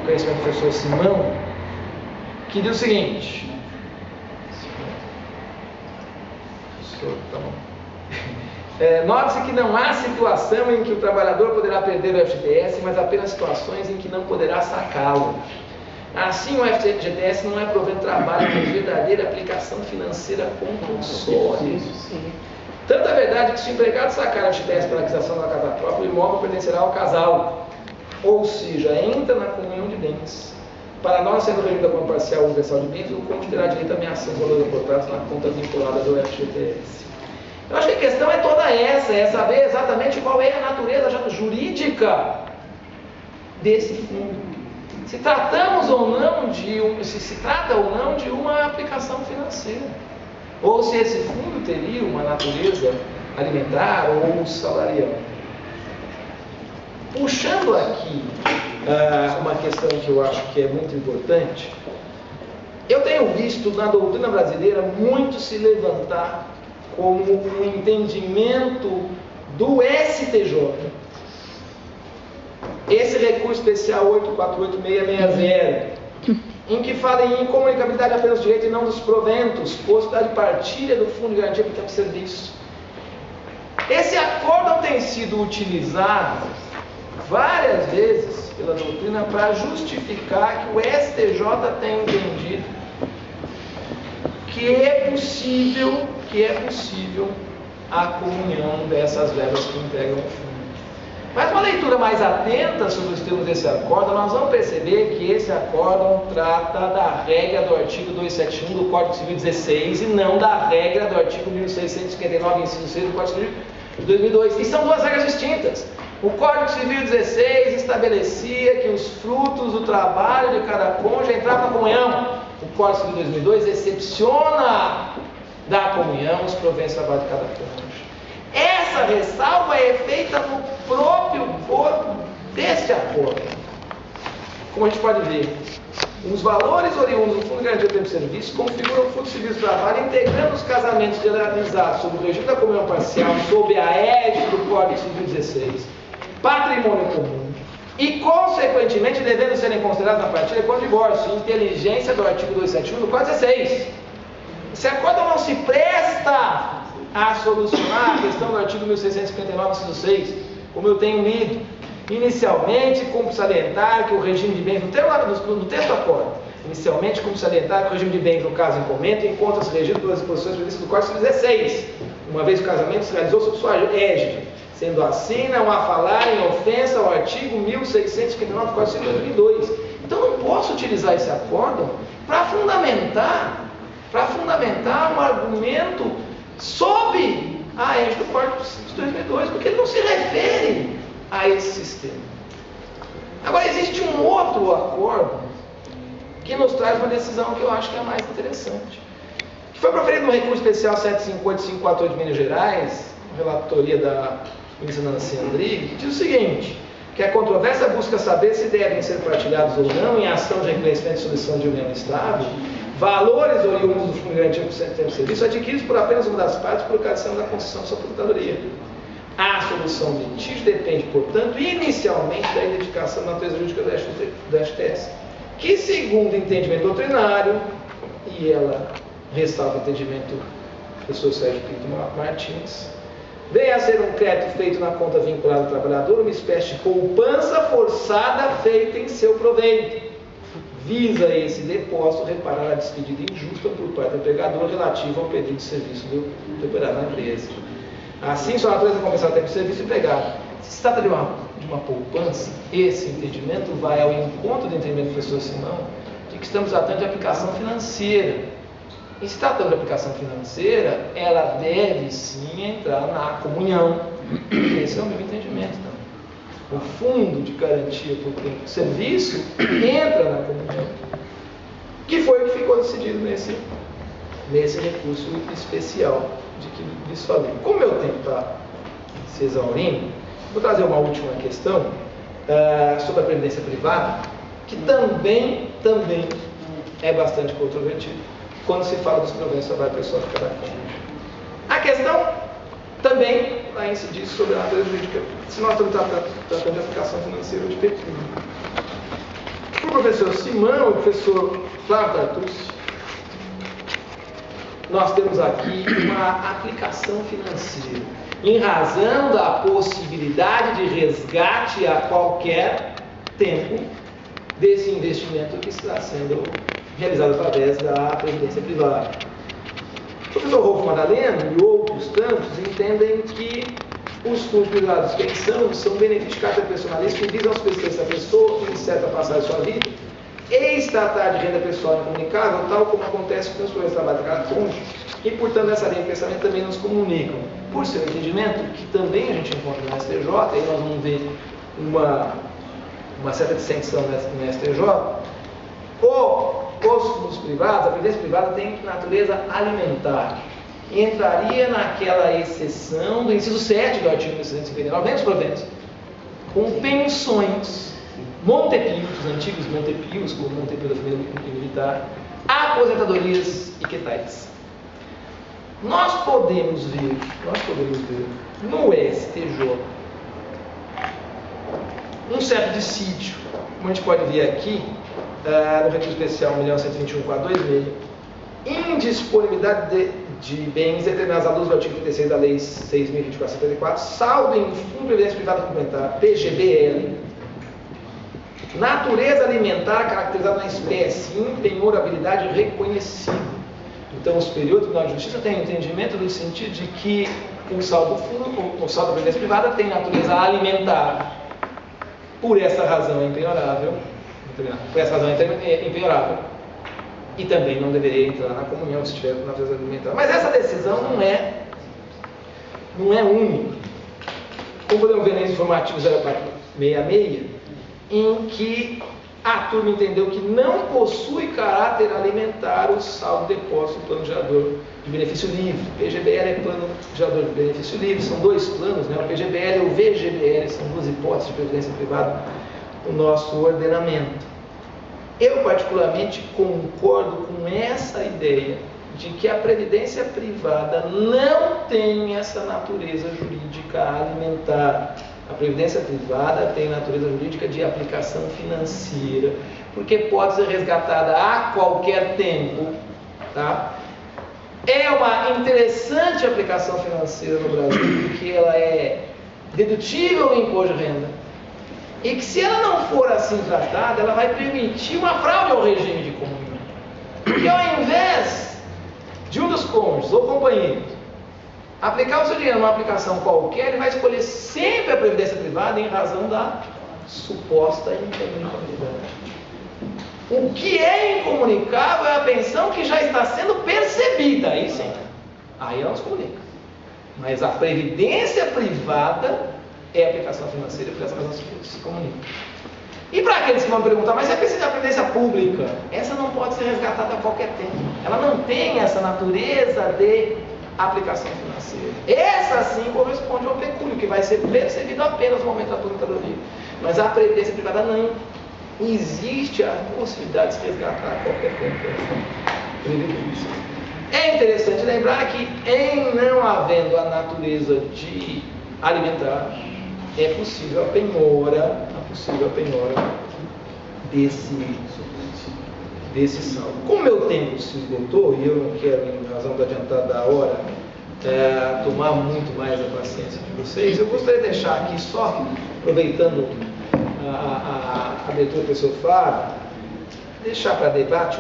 conhecimento do professor Simão, que diz o seguinte. Tá bom. Note-se que não há situação em que o trabalhador poderá perder o FGTS, mas apenas situações em que não poderá sacá-lo. Assim, o FGTS não é provento de trabalho, mas verdadeira aplicação financeira compulsória. Tanto é verdade que se o empregado sacar o FGTS para a aquisição da casa própria, o imóvel pertencerá ao casal, ou seja, entra na comunhão de bens. Para nós, sendo regido da comunhão parcial ou universal de bens, o cônjuge terá direito a ameaçar os valores aportados na conta vinculada do FGTS. Eu acho que a questão é toda essa, é saber exatamente qual é a natureza jurídica desse fundo. Se tratamos ou não se trata ou não de uma aplicação financeira, ou se esse fundo teria uma natureza alimentar ou salarial. Puxando aqui uma questão que eu acho que é muito importante, eu tenho visto na doutrina brasileira muito se levantar como um entendimento do STJ. Esse recurso especial 848-660, em que fala em incomunicabilidade apenas do direito e não dos proventos, possibilidade de partilha do Fundo de Garantia por Tempo de Serviço. Esse acórdão tem sido utilizado várias vezes pela doutrina para justificar que o STJ tem entendido que é possível a comunhão dessas verbas que integram o fundo. Mas uma leitura mais atenta sobre os termos desse acórdão, nós vamos perceber que esse acórdão trata da regra do artigo 271 do Código Civil 16 e não da regra do artigo 1659, inciso 6 do Código Civil de 2002. E são duas regras distintas. O Código Civil 16 estabelecia que os frutos do trabalho de cada cônjuge entravam na comunhão. O Código Civil de 2002 excepciona da comunhão os proventos do trabalho de cada cônjuge. Essa ressalva é feita no próprio corpo deste acordo. Como a gente pode ver, os valores oriundos do Fundo de Garantia do Tempo de Serviço configuram o Fundo de Serviço do Trabalho, integrando os casamentos realizados sob o regime da comunhão parcial, sob a égide do Código Civil 16, patrimônio comum, e, consequentemente, devendo serem considerados na partilha com o divórcio, inteligência do artigo 271 do Código 16. Esse acordo não se presta a solucionar a questão do artigo 1659, inciso 6, como eu tenho lido. Inicialmente, como salientar que o regime de bens, no texto do acordo, inicialmente, como salientar que o regime de bens, no caso em comento, encontra-se regido pelas disposições previstas do Código Civil 16, uma vez que o casamento se realizou sob sua égide, sendo assim não a falar em ofensa ao artigo 1659 do Código Civil 2002. Então, não posso utilizar esse acordo para fundamentar um argumento sob a égide do Código Civil de 2002, porque ele não se refere a esse sistema. Agora, existe um outro acordo que nos traz uma decisão que eu acho que é a mais interessante, que foi proferido no recurso especial 758-548 de Minas Gerais, relatoria da ministra Nancy Andrighi, que diz o seguinte, que a controvérsia busca saber se devem ser partilhados ou não, em ação de reconhecimento e solução de união estável, valores oriundos do Fundo de Garantia por Tempo de Serviço adquiridos por apenas uma das partes por ocasião da concessão de sua aposentadoria. A solução do litígio depende, portanto, inicialmente da identificação da natureza jurídica do FGTS, que, segundo o entendimento doutrinário, e ela ressalva o entendimento do professor Sérgio Pinto Martins, vem a ser um crédito feito na conta vinculada ao trabalhador, uma espécie de poupança forçada feita em seu proveito. Visa esse depósito reparar a despedida injusta por parte do empregador relativa ao pedido de serviço do operário na empresa. Assim, sua natureza compensada tempo de serviço empregado. Se trata de uma poupança, esse entendimento vai ao encontro do entendimento do professor Simão de que estamos tratando de aplicação financeira. E se tratando de aplicação financeira, ela deve sim entrar na comunhão. Esse é o meu entendimento também. O fundo de garantia por tempo de serviço entra na comunhão, que foi o que ficou decidido nesse recurso especial de que lhes falei. Como meu tempo está se exaurindo, vou trazer uma última questão sobre a previdência privada, que também é bastante controvertido quando se fala dos proventos do trabalho pessoal de cada cônjuge. A questão também vai incidir sobre a natureza jurídica, se nós estamos tratando de aplicação financeira ou de pecúlio. Por professor Simão e o professor Flávio Tartucci, nós temos aqui uma aplicação financeira, em razão da possibilidade de resgate a qualquer tempo desse investimento que está sendo realizado através da previdência privada. O professor Rolfo Madaleno e outros tantos entendem que os fundos privados de pensão são benefícios de caráter personalista que visam os perfeitos da pessoa em certa passagem de sua vida e tratar de renda pessoal incomunicável, tal como acontece com os problemas de trabalho de cada cônjuge, e, portanto, essa linha de pensamento também nos comunicam, por seu entendimento, que também a gente encontra no STJ, aí nós vamos ver uma certa dissensão no STJ, os fundos privados, a previdência privada tem natureza alimentar. Entraria naquela exceção do inciso 7 do artigo 359, menos proventos, com pensões, Montepios, os antigos Montepios, como Montepio da família militar, aposentadorias e quitais. Nós podemos ver no STJ um certo dissídio, como a gente pode ver aqui, no recurso especial 1.121.426, indisponibilidade de bens determinados à luz do artigo 36 da Lei 6.024/74, saldo em fundo de previdência privada complementar, PGBL, natureza alimentar caracterizada na espécie, impenhorabilidade reconhecida. Então, o Superior Tribunal de Justiça tem entendimento no sentido de que o saldo da previdência privada tem natureza alimentar. Por essa razão é impenhorável. Por essa razão é impenhorável. E também não deveria entrar na comunhão se tiver natureza alimentar. Mas essa decisão não é única. Como podemos ver no informativo 0466, em que a turma entendeu que não possui caráter alimentar o saldo de depósito do plano gerador de benefício livre. O PGBL é plano gerador de benefício livre, são dois planos, né? O PGBL e o VGBL, são duas hipóteses de previdência privada no nosso ordenamento. Eu particularmente concordo com essa ideia de que a previdência privada não tem essa natureza jurídica alimentar. A previdência privada tem natureza jurídica de aplicação financeira, porque pode ser resgatada a qualquer tempo, tá? É uma interessante aplicação financeira no Brasil, porque ela é dedutível no imposto de renda, e que, se ela não for assim tratada, ela vai permitir uma fraude ao regime de comunhão. Porque, ao invés de um dos cônjuges ou companheiros aplicar o seu dinheiro numa aplicação qualquer, ele vai escolher sempre a previdência privada em razão da suposta incomunicabilidade. O que é incomunicável é a pensão que já está sendo percebida, aí sim, aí ela nos comunica. Mas a previdência privada é a aplicação financeira, por essa razão se comunica. E para aqueles que vão perguntar, mas é preciso a previdência pública? Essa não pode ser resgatada a qualquer tempo. Ela não tem essa natureza de aplicação financeira. Essa sim corresponde ao pecúlio, que vai ser percebido apenas no momento da aposentadoria. Mas a previdência privada não. Existe a possibilidade de se resgatar a qualquer tempo. É interessante lembrar que, em não havendo a natureza de alimentar, é possível a penhora desse saldo. Como meu tempo se esgotou, e eu não quero, em razão da adiantada da hora, tomar muito mais a paciência de vocês, eu gostaria de deixar aqui só, aproveitando a abertura do professor Fábio, deixar para debate